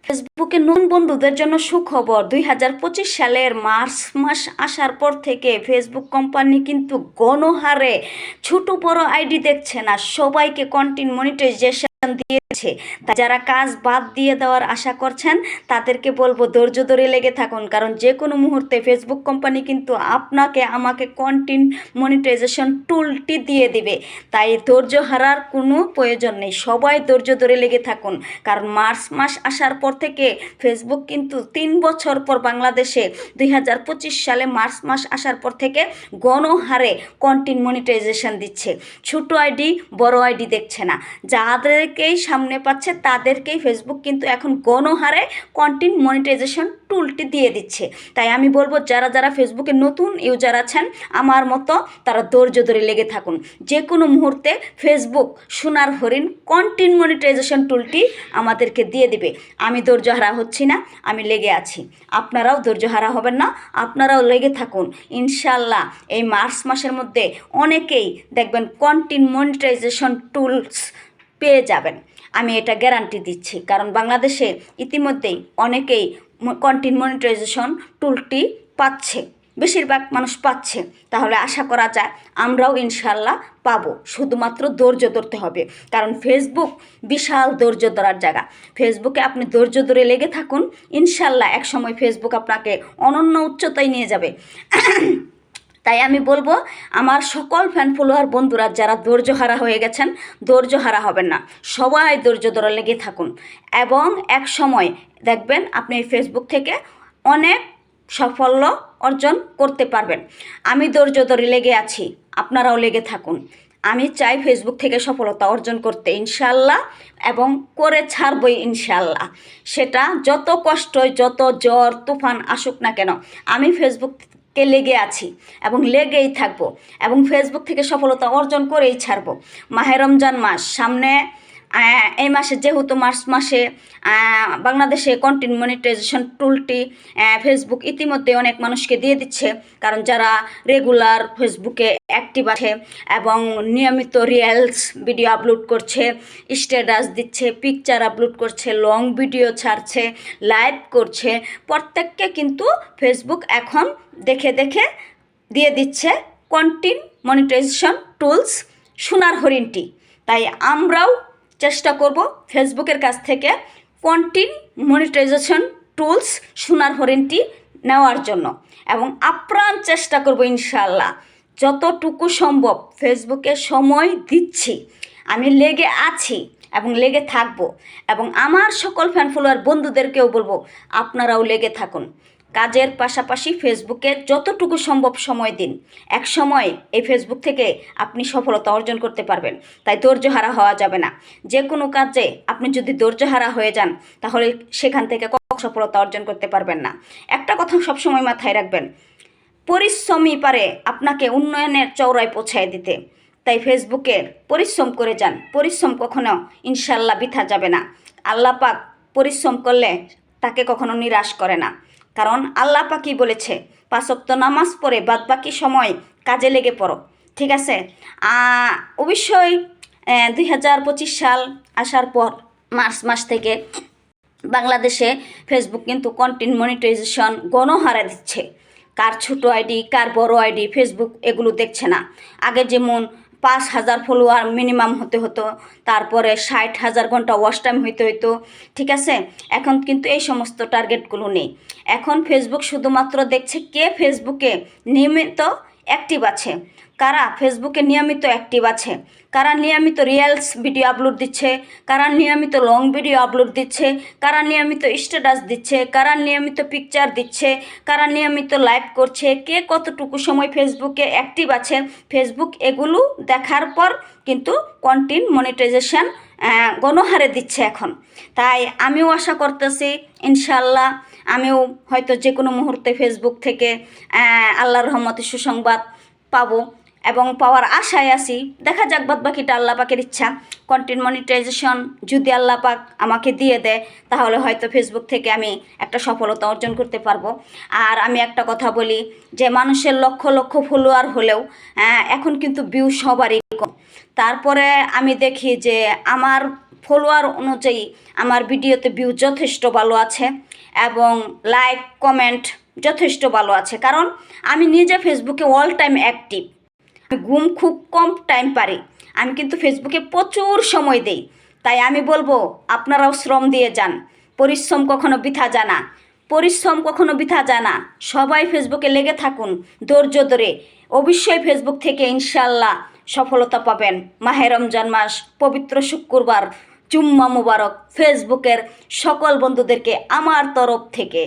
ফেসবুকে নতুন বন্ধুদের জন্য সুখবর। 2025 সালের মার্চ মাস আসার পর থেকে ফেসবুক কোম্পানি কিন্তু গণহারে ছোট বড় আইডি দেখছে না, সবাইকে কন্টেন্ট মনিটাইজেশন দিয়েছে। তাই যারা কাজ বাদ দিয়ে দেওয়ার আশা করছেন তাদেরকে বলবো ধৈর্য ধরে লেগে থাকুন, কারণ যে কোনো মুহূর্তে ফেসবুক কোম্পানি কিন্তু আপনাকে আমাকে কন্টেন্ট মনিটাইজেশন টুলটি দিয়ে দিবে। তাই ধৈর্য হারার কোনো প্রয়োজন নেই, সবাই ধৈর্য ধরে লেগে থাকুন। কারণ মার্চ মাস আসার পর থেকে ফেসবুক কিন্তু 3 বছর পর বাংলাদেশে 2025 সালে মার্চ মাস আসার পর থেকে গণহারে কন্টেন্ট মনিটাইজেশন দিচ্ছে। ছোট আইডি বড় আইডি দেখছে না, যাদেরকেই সামনে পাচ্ছে তাদেরকেই ফেসবুক কিন্তু এখন গণহারে কন্টেন্ট মনিটাইজেশন টুলটি দিয়ে দিচ্ছে। তাই আমি বলবো যারা যারা ফেসবুকে নতুন ইউজার আছেন আমার মতো, তারা ধৈর্য ধরে লেগে থাকুন। যে কোনো মুহূর্তে ফেসবুক সোনার হরিণ কন্টেন্ট মনিটাইজেশন টুলটি আমাদেরকে দিয়ে দিবে। আমি ধৈর্য হারা হচ্ছি না, আমি লেগে আছি। আপনারাও ধৈর্য হারা হবেন না, আপনারাও লেগে থাকুন। ইনশাল্লাহ এই মার্চ মাসের মধ্যে অনেকেই দেখবেন কন্টেন্ট মনিটাইজেশন টুলস পেয়ে যাবেন, আমি এটা গ্যারান্টি দিচ্ছি। কারণ বাংলাদেশে ইতিমধ্যেই অনেকেই কন্টেন্ট মনিটাইজেশন টুলটি পাচ্ছে, বেশিরভাগ মানুষ পাচ্ছে। তাহলে আশা করা যায় আমরাও ইনশাল্লাহ পাবো, শুধুমাত্র ধৈর্য ধরতে হবে। কারণ ফেসবুক বিশাল ধৈর্য ধরার জায়গা। ফেসবুকে আপনি ধৈর্য ধরে লেগে থাকুন, ইনশাল্লাহ একসময় ফেসবুক আপনাকে অনন্য উচ্চতায় নিয়ে যাবে। তাই আমি বলবো আমার সকল ফ্যান ফলোয়ার বন্ধুরা যারা ধৈর্য হারা হয়ে গেছেন, ধৈর্য হারা হবেন না, সবাই ধৈর্য ধরে লেগে থাকুন। এবং এক সময় দেখবেন আপনি ফেসবুক থেকে অনেক সাফল্য অর্জন করতে পারবেন। আমি ধৈর্য ধরে লেগে আছি, আপনারাও লেগে থাকুন। আমি চাই ফেসবুক থেকে সফলতা অর্জন করতে ইনশাল্লাহ, এবং করে ছাড়বই ইনশাল্লাহ। সেটা যত কষ্টই যত ঝড় তুফান আসুক না কেন, আমি ফেসবুককে লেগে আছি এবং লেগেই থাকবো, এবং ফেসবুক থেকে সফলতা অর্জন করেই ছাড়বো। মাহে রমজান মাস সামনে, এই মাসে যেহেতু মার্চ মাসে বাংলাদেশে কন্টেন্ট মনিটাইজেশন টুলটি ফেসবুক ইতিমধ্যে অনেক মানুষকে দিয়ে দিচ্ছে। কারণ যারা রেগুলার ফেসবুকে অ্যাক্টিভ আছে এবং নিয়মিত রিলস ভিডিও আপলোড করছে, স্ট্যাটাস দিচ্ছে, পিকচার আপলোড করছে, লং ভিডিও ছাড়ছে, লাইভ করছে, প্রত্যেককে কিন্তু ফেসবুক এখন দেখে দেখে দিয়ে দিচ্ছে কন্টেন্ট মনিটাইজেশন টুলস সোনার হরিণটি। তাই আমরাও চেষ্টা করব ফেসবুকের কাছ থেকে কন্টেন্ট মনিটাইজেশন টুলস সোনার হরিণটি নেওয়ার জন্য, এবং আপ্রাণ চেষ্টা করব ইনশাল্লাহ যতটুকু সম্ভব। ফেসবুকে সময় দিচ্ছি, আমি লেগে আছি এবং লেগে থাকব। এবং আমার সকল ফ্যান ফলোয়ার বন্ধুদেরকেও বলবো আপনারাও লেগে থাকুন। কাজের পাশাপাশি ফেসবুকে যতটুকু সম্ভব সময় দিন, এক সময় এই ফেসবুক থেকে আপনি সফলতা অর্জন করতে পারবেন। তাই ধৈর্য হারা হওয়া যাবে না। যে কোনো কাজে আপনি যদি ধৈর্য হারা হয়ে যান তাহলে সেখান থেকে কখনো সফলতা অর্জন করতে পারবেন না। একটা কথা সবসময় মাথায় রাখবেন, পরিশ্রমই পারে আপনাকে উন্নয়নের চওড়ায় পৌঁছায় দিতে। তাই ফেসবুকে পরিশ্রম করে যান, পরিশ্রম কখনো ইনশাল্লাহ বৃথা যাবে না। আল্লাহ পাক পরিশ্রম করলে তাকে কখনো নিরাশ করে না। কারণ আল্লাহ পাকই বলেছে 5 ওয়াক্ত নামাজ পড়ে বাদবাকি সময় কাজে লেগে পড়ো, ঠিক আছে? অবশ্যই 2025 সাল আসার পর মার্চ মাস থেকে বাংলাদেশে ফেসবুক কিন্তু কন্টেন্ট মনিটাইজেশন গণহারে দিচ্ছে। কার ছোটো আইডি কার বড় আইডি ফেসবুক এগুলো দেখছে না। আগে যেমন 5,000 ফলোয়ার মিনিমাম হতে হতো, তারপরে 60,000 ঘন্টা ওয়াচ টাইম হইতে হইতো, ঠিক আছে? এখন কিন্তু এই সমস্ত টার্গেটগুলো নেই। এখন ফেসবুক শুধুমাত্র দেখছে কে ফেসবুকে নিয়মিত অ্যাক্টিভ আছে, কারা ফেসবুকে নিয়মিত অ্যাক্টিভ আছে, কারা নিয়মিত রিলস ভিডিও আপলোড দিচ্ছে, কারা নিয়মিত লং ভিডিও আপলোড দিচ্ছে, কারা নিয়মিত স্ট্যাটাস দিচ্ছে, কারা নিয়মিত পিকচার দিচ্ছে, কারা নিয়মিত লাইভ করছে, কে কতটুকু সময় ফেসবুকে অ্যাক্টিভ আছে। ফেসবুক এগুলো দেখার পর কিন্তু কন্টেন্ট মনিটাইজেশন গণহারে দিচ্ছে এখন। তাই আমিও আশা করতেছি ইনশাল্লাহ আমিও হয়তো যে কোনো মুহূর্তে ফেসবুক থেকে আল্লাহর রহমতে সুসংবাদ পাবো এবং পাওয়ার আশায় আছি। দেখা যাক বাদ বাকিটা আল্লাহ পাকের ইচ্ছা। কন্টেন্ট মনিটাইজেশন যদি আল্লাহ পাক আমাকে দিয়ে দেয় তাহলে হয়তো ফেসবুক থেকে আমি একটা সফলতা অর্জন করতে পারবো। আর আমি একটা কথা বলি যে মানুষের লক্ষ লক্ষ ফলোয়ার হলেও এখন কিন্তু ভিউ সবারই কম। তারপরে আমি দেখি যে আমার ফলোয়ার অনুযায়ী আমার ভিডিওতে ভিউ যথেষ্ট ভালো আছে এবং লাইক কমেন্ট যথেষ্ট ভালো আছে, কারণ আমি নিজে ফেসবুকে অল টাইম অ্যাক্টিভ। আমি ঘুম খুব কম টাইম পারি, আমি কিন্তু ফেসবুকে প্রচুর সময় দেই। তাই আমি বলবো আপনারাও শ্রম দিয়ে যান, পরিশ্রম কখনো বৃথা যায় না, পরিশ্রম কখনো বৃথা যায় না। সবাই ফেসবুকে লেগে থাকুন ধৈর্য ধরে, অবশ্যই ফেসবুক থেকে ইনশাল্লাহ সফলতা পাবেন। মাহে রমজান মাস, পবিত্র শুক্রবার, জুম্মা মুবারক ফেসবুকের সকল বন্ধুদেরকে আমার তরফ থেকে।